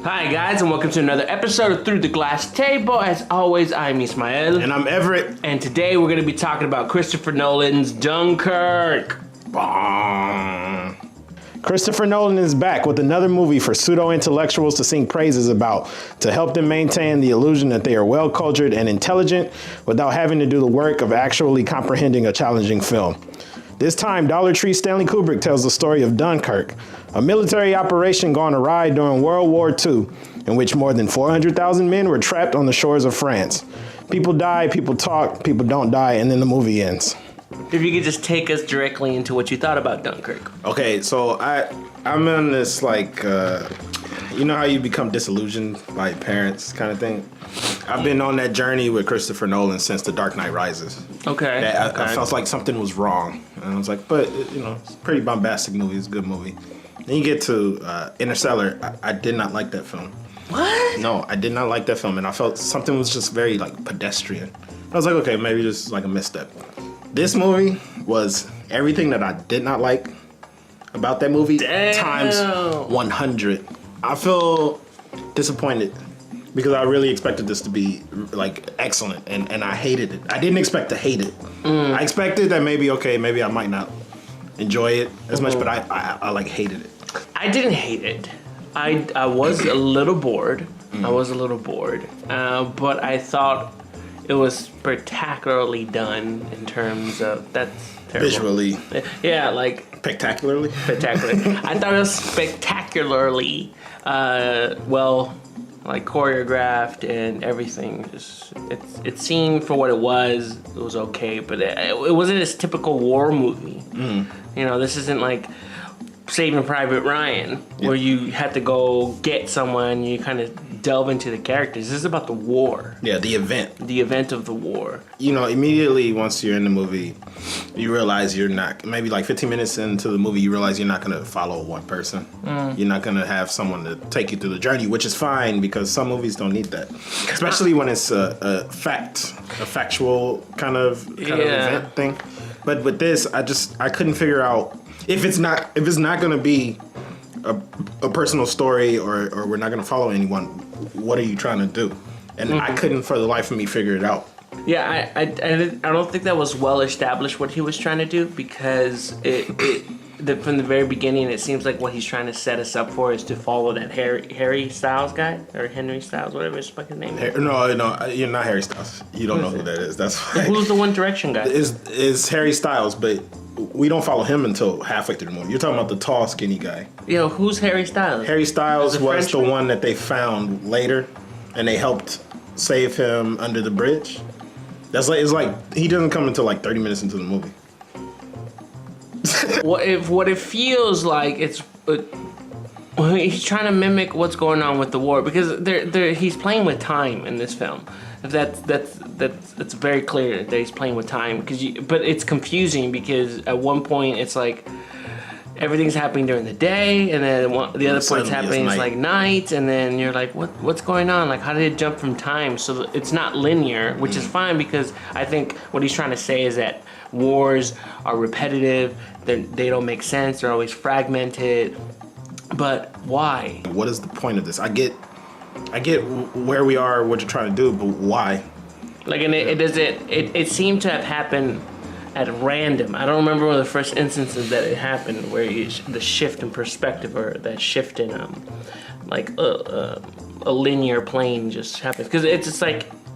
Hi guys, and welcome to another episode of Through the Glass Table. As always, I'm Ismael. And I'm Everett. And today we're going to be talking about Christopher Nolan's Dunkirk. Bong. Christopher Nolan is back with another movie for pseudo-intellectuals to sing praises about to help them maintain the illusion that they are well-cultured and intelligent without having to do the work of actually comprehending a challenging film. This time, Dollar Tree Stanley Kubrick tells the story of Dunkirk, a military operation gone awry during World War II, in which more than 400,000 men were trapped on the shores of France. People die, people talk, people don't die, and then the movie ends. If you could just take us directly into what you thought about Dunkirk. Okay, so I'm in this you know how you become disillusioned by parents kind of thing? I've been on that journey with Christopher Nolan since The Dark Knight Rises. Okay. I felt like something was wrong. And I was like, but, it's a pretty bombastic movie. It's a good movie. Then you get to Interstellar. I did not like that film. What? No, I did not like that film. And I felt something was just very, pedestrian. I was like, okay, maybe this is a misstep. This movie was everything that I did not like about that movie times 100. I feel disappointed because I really expected this to be excellent, and I hated it. I didn't expect to hate it. I expected that maybe I might not enjoy it as much, but I hated it. I didn't hate it. I was a little bored. I was a little bored, but I thought it was spectacularly done in terms of that's terrible. Visually. Yeah, spectacularly. Spectacular. I thought it was spectacularly choreographed and everything. It seemed for what it was okay, but it wasn't this typical war movie. This isn't like Saving Private Ryan, where you had to go get someone, you kind of delve into the characters. This is about the war. Yeah, the event. The event of the war. Immediately once you're in the movie, you realize you're not, maybe 15 minutes into the movie, you realize you're not going to follow one person. You're not going to have someone to take you through the journey, which is fine because some movies don't need that. Especially when it's a factual kind of event thing. But with this, I couldn't figure out if it's not going to be a personal story or we're not going to follow anyone, what are you trying to do? And I couldn't for the life of me figure it out. Yeah, I don't think that was well established what he was trying to do because from the very beginning it seems like what he's trying to set us up for is to follow that Harry Styles guy or Henry Styles, whatever his fucking name is. No, you're not Harry Styles. You don't know who that is. That's why. Who's the One Direction guy? Is Harry Styles, but we don't follow him until halfway through the movie. You're talking about the tall, skinny guy. Who's Harry Styles? Harry Styles was the one that they found later, and they helped save him under the bridge. It's like he doesn't come until 30 minutes into the movie. What it feels like it's he's trying to mimic what's going on with the war because he's playing with time in this film. That's very clear that he's playing with time but it's confusing because at one point it's like everything's happening during the day and then the other point's happening is night and then you're like what's going on, how did it jump from time? So it's not linear, which is fine because I think what he's trying to say is that wars are repetitive, they don't make sense, they're always fragmented, but why? What is the point of this? I get where we are, what you're trying to do, but why? It seemed to have happened at random. I don't remember one of the first instances that it happened where the shift in perspective or that shift in a linear plane just happens because it's just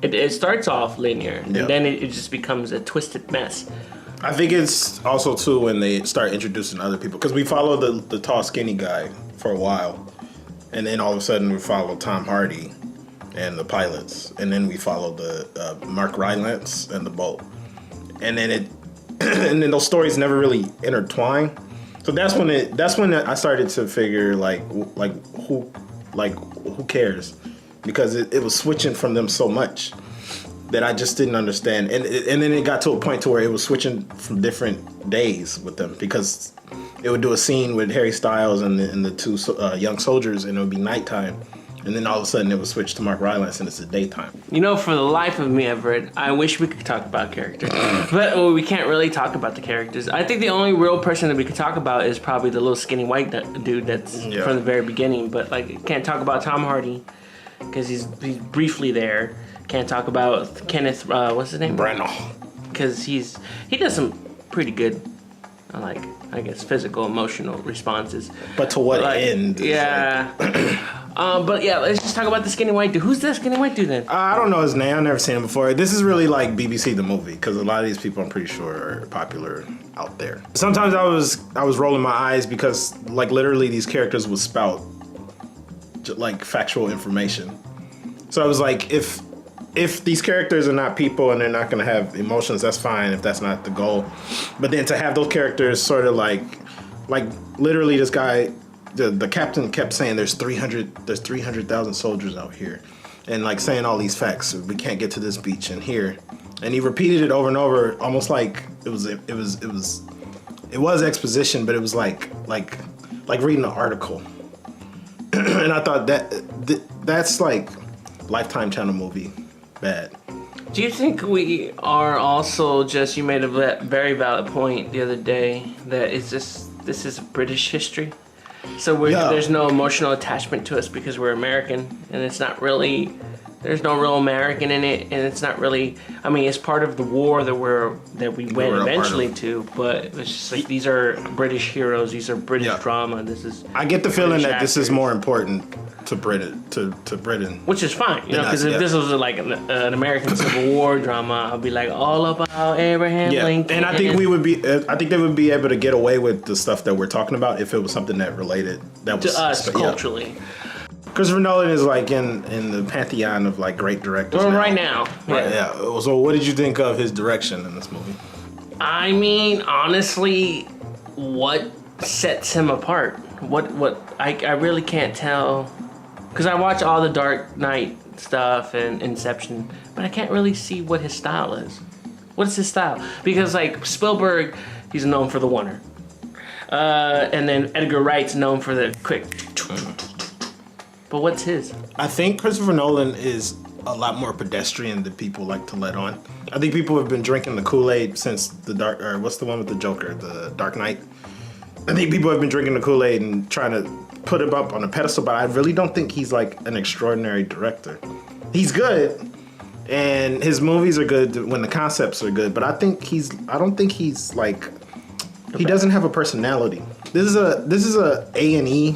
it starts off linear and then it just becomes a twisted mess. I think it's also too when they start introducing other people because we follow the tall skinny guy for a while. And then all of a sudden we follow Tom Hardy and the pilots. And then we follow the Mark Rylance and the boat. And then and then those stories never really intertwine. So that's when I started to figure who cares? Because it was switching from them so much that I just didn't understand. And then it got to a point to where it was switching from different days with them because it would do a scene with Harry Styles and the two young soldiers, and it would be nighttime, and And then all of a sudden it was switched to Mark Rylance and it's the daytime. You know, for the life of me, Everett, I wish we could talk about characters. But we can't really talk about the characters. I think the only real person that we could talk about is probably the little skinny white dude that's from the very beginning. But, like, can't talk about Tom Hardy because he's briefly there. Can't talk about Kenneth, what's his name? Branagh. Because he does some pretty good, I guess, physical, emotional responses. But to what end? Yeah. But yeah, let's just talk about the skinny white dude. Who's that skinny white dude then? I don't know his name. I've never seen him before. This is really like BBC the movie because a lot of these people I'm pretty sure are popular out there. Sometimes I was rolling my eyes because like literally these characters would spout like factual information. So I was like, if these characters are not people and they're not going to have emotions, that's fine if that's not the goal. But then to have those characters sort of like literally this guy, the captain kept saying there's 300,000 soldiers out here, and like saying all these facts. We can't get to this beach and here, and he repeated it over and over, almost like it was exposition, but it was like reading an article. And I thought that's like Lifetime channel movie bad. Do you think we are also just, you made a very valid point the other day that this is British history? So there's no emotional attachment to us because we're American, and it's not really, there's no real American in it, and it's not really, I mean, it's part of the war that we went eventually to, but it's just like, these are British heroes, these are British drama, I get the feeling that this is more important to Britain, to Britain. Which is fine, you know, because if this was like an American Civil War drama, I'd be like all about Abraham Lincoln. And I think they would be able to get away with the stuff that we're talking about if it was something that related that was to us culturally. Christopher Nolan is like in the pantheon of like great directors. Well, right now. Right, yeah. So what did you think of his direction in this movie? I mean, honestly, what sets him apart? What I really can't tell. Because I watch all the Dark Knight stuff and Inception, but I can't really see what his style is. What is his style? Because like Spielberg, he's known for the oneer. And then Edgar Wright's known for the quick. But what's his? I think Christopher Nolan is a lot more pedestrian than people like to let on. I think people have been drinking the Kool-Aid since what's the one with the Joker, the Dark Knight? I think people have been drinking the Kool-Aid and trying to put him up on a pedestal, but I really don't think he's like an extraordinary director. He's good, and his movies are good when the concepts are good, but I don't think he's like, he doesn't have a personality. This is a A&E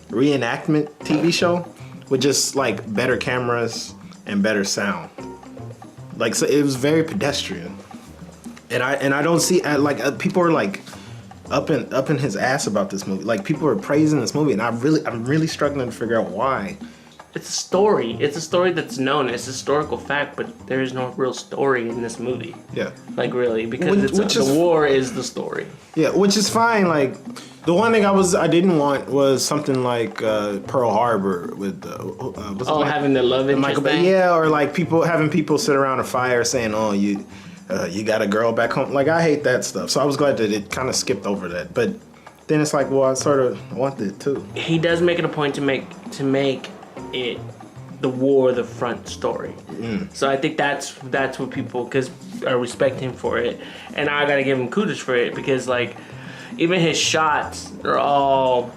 reenactment TV show with just like better cameras and better sound. Like, so it was very pedestrian, and I don't see like people are like up in his ass about this movie. Like people are praising this movie, and I'm really struggling to figure out why. It's a story. It's a story that's known. It's a historical fact, but there is no real story in this movie. Yeah. Like really, because the war is the story. Yeah, which is fine. Like the one thing I didn't want was something like Pearl Harbor with having the love interest thing. Yeah, or like having people sit around a fire saying, "Oh, you got a girl back home." Like I hate that stuff. So I was glad that it kind of skipped over that. But then it's like, well, I sort of want it too. He does make it a point to make it the war the front story. So I think that's what people respect him for it, and I gotta give him kudos for it because like even his shots are all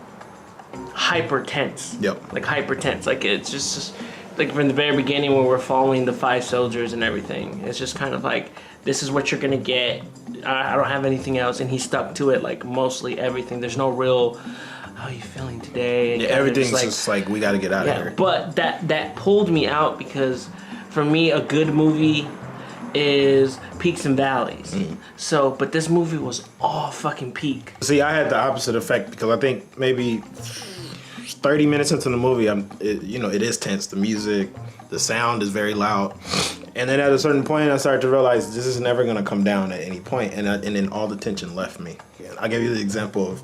hyper tense. Yep. Like hyper tense. Like it's just like from the very beginning when we're following the 5 soldiers and everything. It's just kind of like, this is what you're gonna get. I don't have anything else, and he stuck to it like mostly everything. There's no real, how are you feeling today? And everything's just like we got to get out of here. But that pulled me out because for me a good movie is peaks and valleys. So, but this movie was all fucking peak. See, I had the opposite effect because I think maybe 30 minutes into the movie, it is tense. The music, the sound is very loud. And then at a certain point, I started to realize this is never going to come down at any point. And then all the tension left me. I'll give you the example of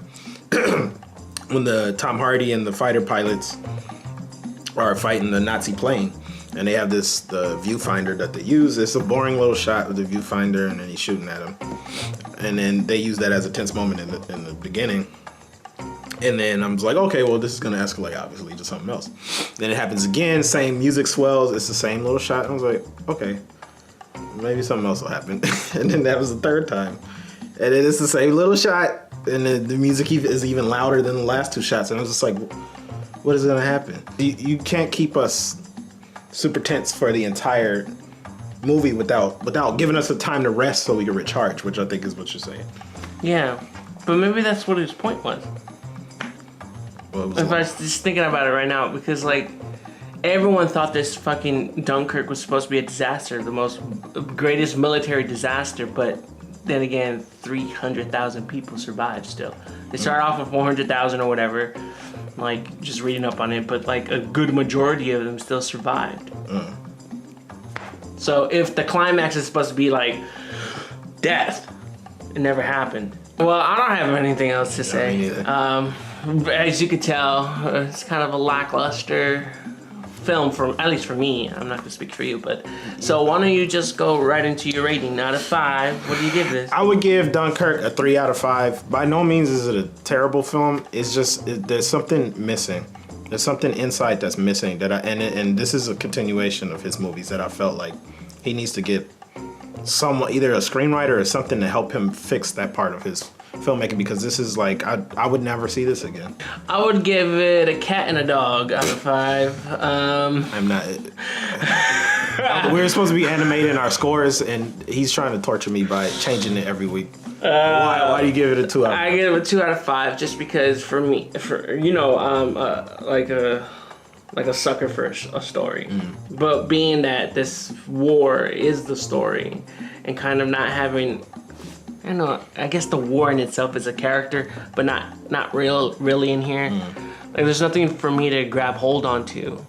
when the Tom Hardy and the fighter pilots are fighting the Nazi plane. And they have the viewfinder that they use. It's a boring little shot with the viewfinder, and then he's shooting at him. And then they use that as a tense moment in the beginning. And then I'm just like, okay, well, this is gonna escalate obviously to something else. Then it happens again, same music swells, it's the same little shot. I was like, okay, maybe something else will happen. And then that was the third time. And then it's the same little shot, and the music is even louder than the last 2 shots. And I was just like, what is gonna happen? You can't keep us super tense for the entire movie without giving us the time to rest so we can recharge, which I think is what you're saying. Yeah, but maybe that's what his point was. Well, If I was just thinking about it right now, because like everyone thought this fucking Dunkirk was supposed to be a disaster, the most greatest military disaster, but then again, 300,000 people survived still. They started off with 400,000 or whatever, like just reading up on it, but like a good majority of them still survived. So if the climax is supposed to be like death, it never happened. Well, I don't have anything else to say. Me neither. As you could tell, it's kind of a lackluster film, at least for me. I'm not gonna speak for you, but so why don't you just go right into your rating? Out of 5, what do you give this? I would give Dunkirk a 3 out of 5. By no means is it a terrible film. It's just there's something missing. There's something inside that's missing and this is a continuation of his movies that I felt like he needs to get someone, either a screenwriter or something, to help him fix that part of his filmmaking, because this is like I would never see this again. I would give it a cat and a dog out of 5. I'm not. We're supposed to be animating our scores, and he's trying to torture me by changing it every week. Why do you give it a 2 out of 5? I give it a 2 out of 5 just because for me, like a sucker for a story. But being that this war is the story, and kind of not having, I don't know, I guess the war in itself is a character, but not really in here. Like there's nothing for me to grab hold onto.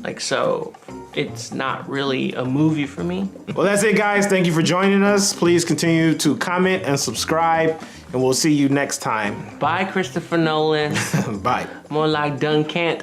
Like, so it's not really a movie for me. Well, that's it, guys. Thank you for joining us. Please continue to comment and subscribe, and we'll see you next time. Bye, Christopher Nolan. Bye. More like Dunkirk.